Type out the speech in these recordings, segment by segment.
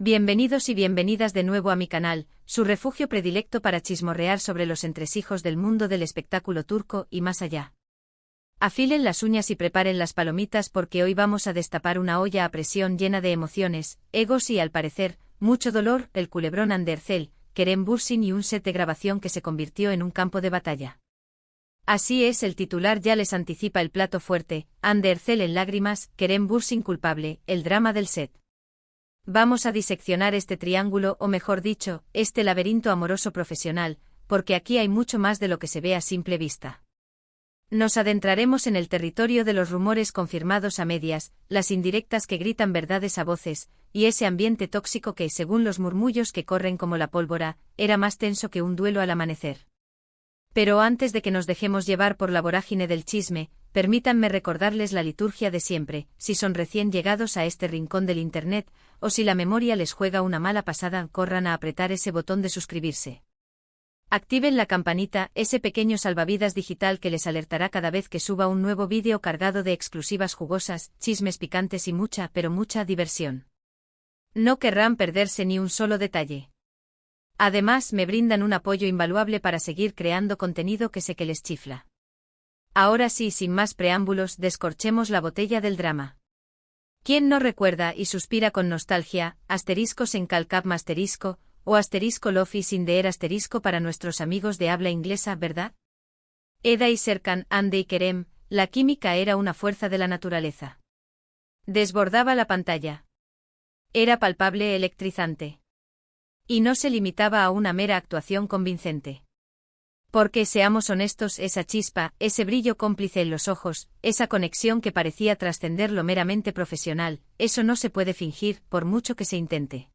Bienvenidos y bienvenidas de nuevo a mi canal, su refugio predilecto para chismorrear sobre los entresijos del mundo del espectáculo turco y más allá. Afilen las uñas y preparen las palomitas porque hoy vamos a destapar una olla a presión llena de emociones, egos y, al parecer, mucho dolor, el culebrón Hande Erçel, Kerem Bürsin y un set de grabación que se convirtió en un campo de batalla. Así es, el titular ya les anticipa el plato fuerte: Hande Erçel en lágrimas, Kerem Bürsin culpable, el drama del set. Vamos a diseccionar este triángulo, o mejor dicho, este laberinto amoroso profesional, porque aquí hay mucho más de lo que se ve a simple vista. Nos adentraremos en el territorio de los rumores confirmados a medias, las indirectas que gritan verdades a voces, y ese ambiente tóxico que, según los murmullos que corren como la pólvora, era más tenso que un duelo al amanecer. Pero antes de que nos dejemos llevar por la vorágine del chisme, permítanme recordarles la liturgia de siempre: si son recién llegados a este rincón del Internet, o si la memoria les juega una mala pasada, corran a apretar ese botón de suscribirse. Activen la campanita, ese pequeño salvavidas digital que les alertará cada vez que suba un nuevo vídeo cargado de exclusivas jugosas, chismes picantes y mucha, pero mucha diversión. No querrán perderse ni un solo detalle. Además, me brindan un apoyo invaluable para seguir creando contenido que sé que les chifla. Ahora sí, sin más preámbulos, descorchemos la botella del drama. ¿Quién no recuerda y suspira con nostalgia, asteriscos en calcap asterisco, o asterisco Love is in the air asterisco para nuestros amigos de habla inglesa, verdad? Eda y Serkan, Hande y Kerem, la química era una fuerza de la naturaleza. Desbordaba la pantalla. Era palpable, electrizante. Y no se limitaba a una mera actuación convincente. Porque, seamos honestos, esa chispa, ese brillo cómplice en los ojos, esa conexión que parecía trascender lo meramente profesional, eso no se puede fingir, por mucho que se intente.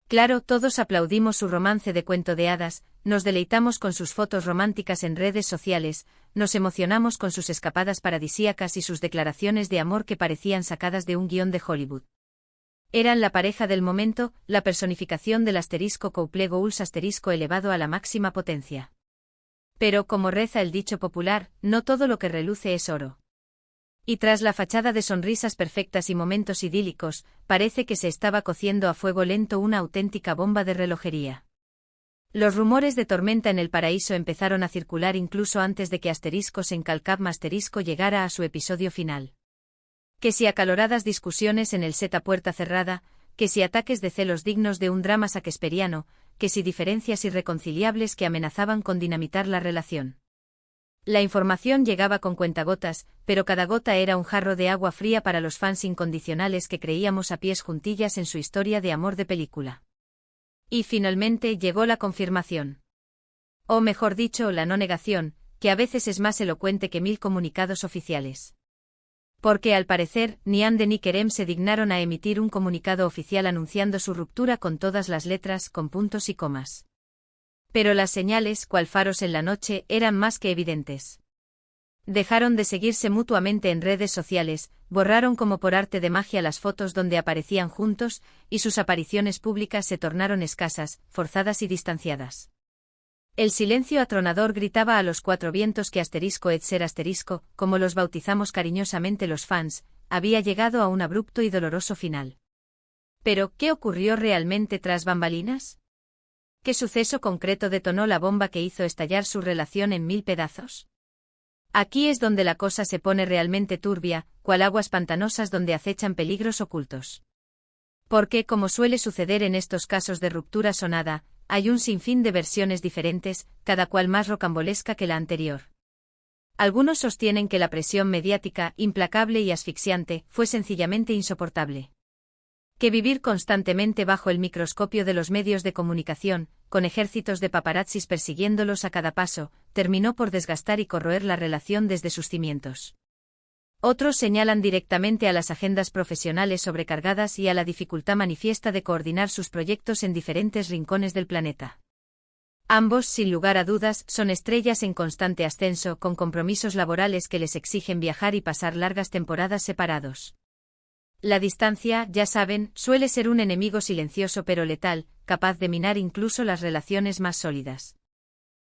Claro, todos aplaudimos su romance de cuento de hadas, nos deleitamos con sus fotos románticas en redes sociales, nos emocionamos con sus escapadas paradisíacas y sus declaraciones de amor que parecían sacadas de un guión de Hollywood. Eran la pareja del momento, la personificación del asterisco couple goals asterisco elevado a la máxima potencia. Pero, como reza el dicho popular, no todo lo que reluce es oro. Y tras la fachada de sonrisas perfectas y momentos idílicos, parece que se estaba cociendo a fuego lento una auténtica bomba de relojería. Los rumores de tormenta en el paraíso empezaron a circular incluso antes de que asteriscos en calcap asterisco llegara a su episodio final. Que si acaloradas discusiones en el set a puerta cerrada, que si ataques de celos dignos de un drama shakespeariano, que si diferencias irreconciliables que amenazaban con dinamitar la relación. La información llegaba con cuentagotas, pero cada gota era un jarro de agua fría para los fans incondicionales que creíamos a pies juntillas en su historia de amor de película. Y finalmente llegó la confirmación. O mejor dicho, la no negación, que a veces es más elocuente que 1000 comunicados oficiales. Porque al parecer, ni Hande ni Kerem se dignaron a emitir un comunicado oficial anunciando su ruptura con todas las letras, con puntos y comas. Pero las señales, cual faros en la noche, eran más que evidentes. Dejaron de seguirse mutuamente en redes sociales, borraron como por arte de magia las fotos donde aparecían juntos, y sus apariciones públicas se tornaron escasas, forzadas y distanciadas. El silencio atronador gritaba a los cuatro vientos que asterisco et ser asterisco, como los bautizamos cariñosamente los fans, había llegado a un abrupto y doloroso final. Pero, ¿qué ocurrió realmente tras bambalinas? ¿Qué suceso concreto detonó la bomba que hizo estallar su relación en 1000 pedazos? Aquí es donde la cosa se pone realmente turbia, cual aguas pantanosas donde acechan peligros ocultos. Porque, como suele suceder en estos casos de ruptura sonada, hay un sinfín de versiones diferentes, cada cual más rocambolesca que la anterior. Algunos sostienen que la presión mediática, implacable y asfixiante, fue sencillamente insoportable. Que vivir constantemente bajo el microscopio de los medios de comunicación, con ejércitos de paparazzis persiguiéndolos a cada paso, terminó por desgastar y corroer la relación desde sus cimientos. Otros señalan directamente a las agendas profesionales sobrecargadas y a la dificultad manifiesta de coordinar sus proyectos en diferentes rincones del planeta. Ambos, sin lugar a dudas, son estrellas en constante ascenso, con compromisos laborales que les exigen viajar y pasar largas temporadas separados. La distancia, ya saben, suele ser un enemigo silencioso pero letal, capaz de minar incluso las relaciones más sólidas.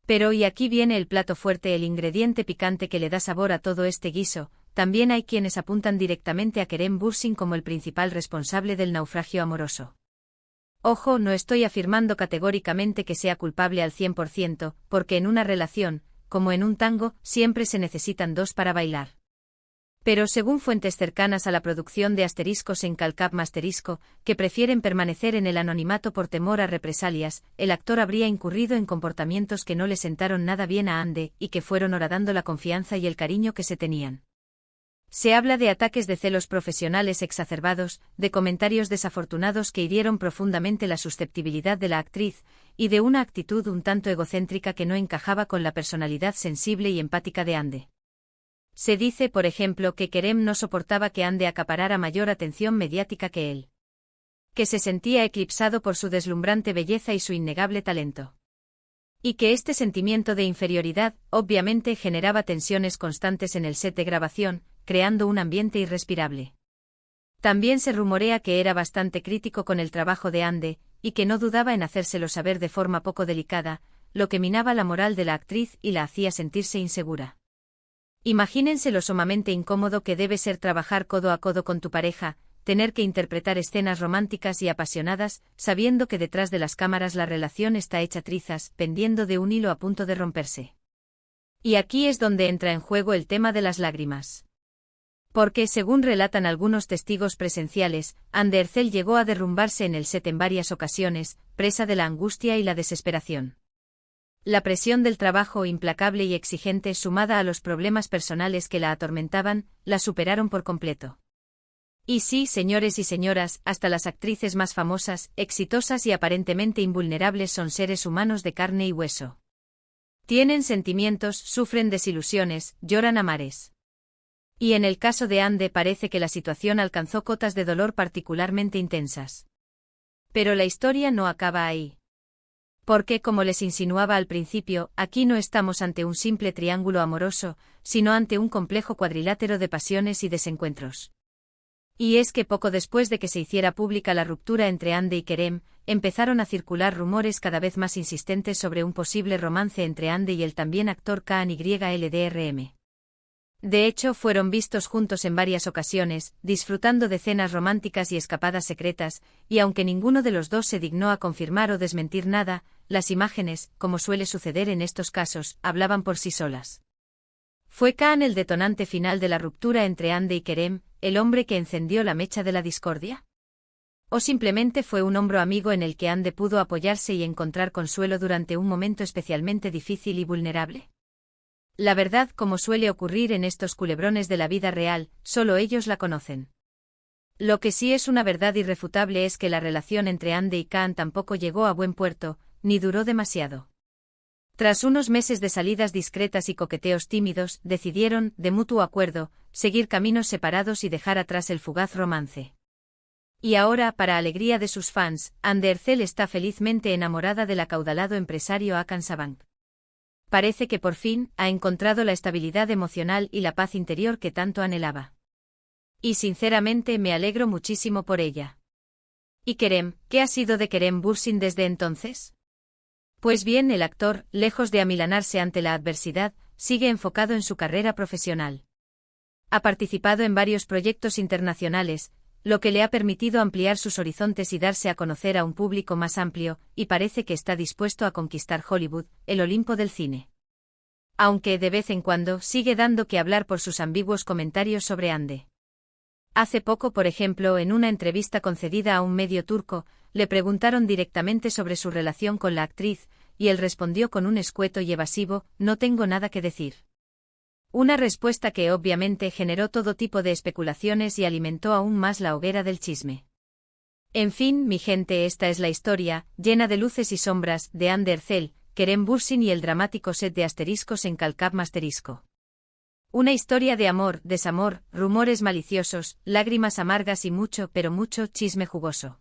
Pero y aquí viene el plato fuerte, el ingrediente picante que le da sabor a todo este guiso. También hay quienes apuntan directamente a Kerem Bürsin como el principal responsable del naufragio amoroso. Ojo, no estoy afirmando categóricamente que sea culpable al 100%, porque en una relación, como en un tango, siempre se necesitan dos para bailar. Pero según fuentes cercanas a la producción de Asteriscos en Calcap Masterisco, que prefieren permanecer en el anonimato por temor a represalias, el actor habría incurrido en comportamientos que no le sentaron nada bien a Ande y que fueron horadando la confianza y el cariño que se tenían. Se habla de ataques de celos profesionales exacerbados, de comentarios desafortunados que hirieron profundamente la susceptibilidad de la actriz, y de una actitud un tanto egocéntrica que no encajaba con la personalidad sensible y empática de Ande. Se dice, por ejemplo, que Kerem no soportaba que Ande acaparara mayor atención mediática que él. Que se sentía eclipsado por su deslumbrante belleza y su innegable talento. Y que este sentimiento de inferioridad, obviamente, generaba tensiones constantes en el set de grabación, creando un ambiente irrespirable. También se rumorea que era bastante crítico con el trabajo de Ande, y que no dudaba en hacérselo saber de forma poco delicada, lo que minaba la moral de la actriz y la hacía sentirse insegura. Imagínense lo sumamente incómodo que debe ser trabajar codo a codo con tu pareja, tener que interpretar escenas románticas y apasionadas, sabiendo que detrás de las cámaras la relación está hecha trizas, pendiendo de un hilo a punto de romperse. Y aquí es donde entra en juego el tema de las lágrimas. Porque, según relatan algunos testigos presenciales, Ande Ercel llegó a derrumbarse en el set en varias ocasiones, presa de la angustia y la desesperación. La presión del trabajo implacable y exigente sumada a los problemas personales que la atormentaban, la superaron por completo. Y sí, señores y señoras, hasta las actrices más famosas, exitosas y aparentemente invulnerables son seres humanos de carne y hueso. Tienen sentimientos, sufren desilusiones, lloran a mares. Y en el caso de Ande parece que la situación alcanzó cotas de dolor particularmente intensas. Pero la historia no acaba ahí. Porque, como les insinuaba al principio, aquí no estamos ante un simple triángulo amoroso, sino ante un complejo cuadrilátero de pasiones y desencuentros. Y es que poco después de que se hiciera pública la ruptura entre Ande y Kerem, empezaron a circular rumores cada vez más insistentes sobre un posible romance entre Ande y el también actor Kaan YLDRM. De hecho, fueron vistos juntos en varias ocasiones, disfrutando de cenas románticas y escapadas secretas, y aunque ninguno de los dos se dignó a confirmar o desmentir nada, las imágenes, como suele suceder en estos casos, hablaban por sí solas. ¿Fue Kaan el detonante final de la ruptura entre Ande y Kerem, el hombre que encendió la mecha de la discordia? ¿O simplemente fue un hombro amigo en el que Ande pudo apoyarse y encontrar consuelo durante un momento especialmente difícil y vulnerable? La verdad, como suele ocurrir en estos culebrones de la vida real, solo ellos la conocen. Lo que sí es una verdad irrefutable es que la relación entre Ande y Kaan tampoco llegó a buen puerto, ni duró demasiado. Tras unos meses de salidas discretas y coqueteos tímidos, decidieron, de mutuo acuerdo, seguir caminos separados y dejar atrás el fugaz romance. Y ahora, para alegría de sus fans, Ande Ercel está felizmente enamorada del acaudalado empresario Hakan Sabank. Parece que por fin ha encontrado la estabilidad emocional y la paz interior que tanto anhelaba. Y sinceramente me alegro muchísimo por ella. ¿Y Kerem, qué ha sido de Kerem Bürsin desde entonces? Pues bien, el actor, lejos de amilanarse ante la adversidad, sigue enfocado en su carrera profesional. Ha participado en varios proyectos internacionales, lo que le ha permitido ampliar sus horizontes y darse a conocer a un público más amplio, y parece que está dispuesto a conquistar Hollywood, el Olimpo del cine. Aunque de vez en cuando sigue dando que hablar por sus ambiguos comentarios sobre Ande. Hace poco, por ejemplo, en una entrevista concedida a un medio turco, le preguntaron directamente sobre su relación con la actriz, y él respondió con un escueto y evasivo: "No tengo nada que decir". Una respuesta que obviamente generó todo tipo de especulaciones y alimentó aún más la hoguera del chisme. En fin, mi gente, esta es la historia, llena de luces y sombras, de Ande Ercel, Kerem Bürsin y el dramático set de Asteriscos en Calcap Masterisco. Una historia de amor, desamor, rumores maliciosos, lágrimas amargas y mucho, pero mucho chisme jugoso.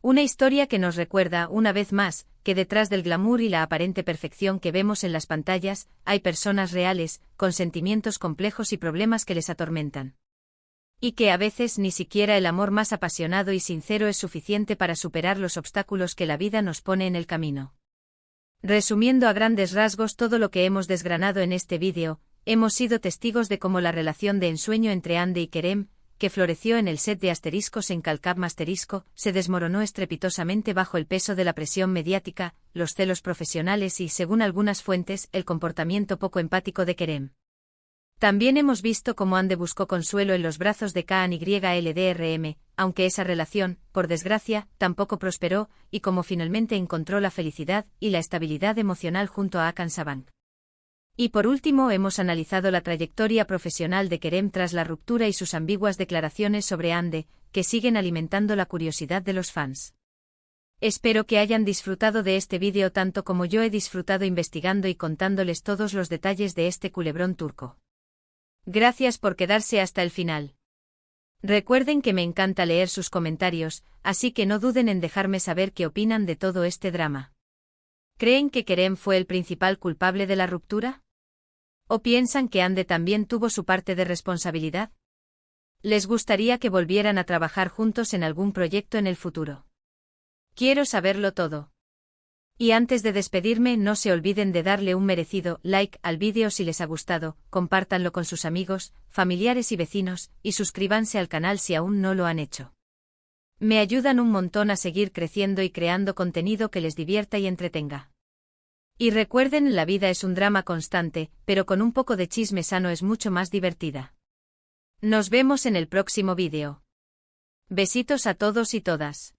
Una historia que nos recuerda, una vez más, que detrás del glamour y la aparente perfección que vemos en las pantallas, hay personas reales, con sentimientos complejos y problemas que les atormentan. Y que a veces ni siquiera el amor más apasionado y sincero es suficiente para superar los obstáculos que la vida nos pone en el camino. Resumiendo a grandes rasgos todo lo que hemos desgranado en este vídeo, hemos sido testigos de cómo la relación de ensueño entre Ande y Kerem, que floreció en el set de asteriscos en Calcap Masterisco, se desmoronó estrepitosamente bajo el peso de la presión mediática, los celos profesionales y, según algunas fuentes, el comportamiento poco empático de Kerem. También hemos visto cómo Ande buscó consuelo en los brazos de KANYLDRM, aunque esa relación, por desgracia, tampoco prosperó, y cómo finalmente encontró la felicidad y la estabilidad emocional junto a Hakan Saban. Y por último hemos analizado la trayectoria profesional de Kerem tras la ruptura y sus ambiguas declaraciones sobre Ande, que siguen alimentando la curiosidad de los fans. Espero que hayan disfrutado de este vídeo tanto como yo he disfrutado investigando y contándoles todos los detalles de este culebrón turco. Gracias por quedarse hasta el final. Recuerden que me encanta leer sus comentarios, así que no duden en dejarme saber qué opinan de todo este drama. ¿Creen que Kerem fue el principal culpable de la ruptura? ¿O piensan que Ande también tuvo su parte de responsabilidad? ¿Les gustaría que volvieran a trabajar juntos en algún proyecto en el futuro? Quiero saberlo todo. Y antes de despedirme, no se olviden de darle un merecido like al vídeo si les ha gustado, compártanlo con sus amigos, familiares y vecinos, y suscríbanse al canal si aún no lo han hecho. Me ayudan un montón a seguir creciendo y creando contenido que les divierta y entretenga. Y recuerden, la vida es un drama constante, pero con un poco de chisme sano es mucho más divertida. Nos vemos en el próximo vídeo. Besitos a todos y todas.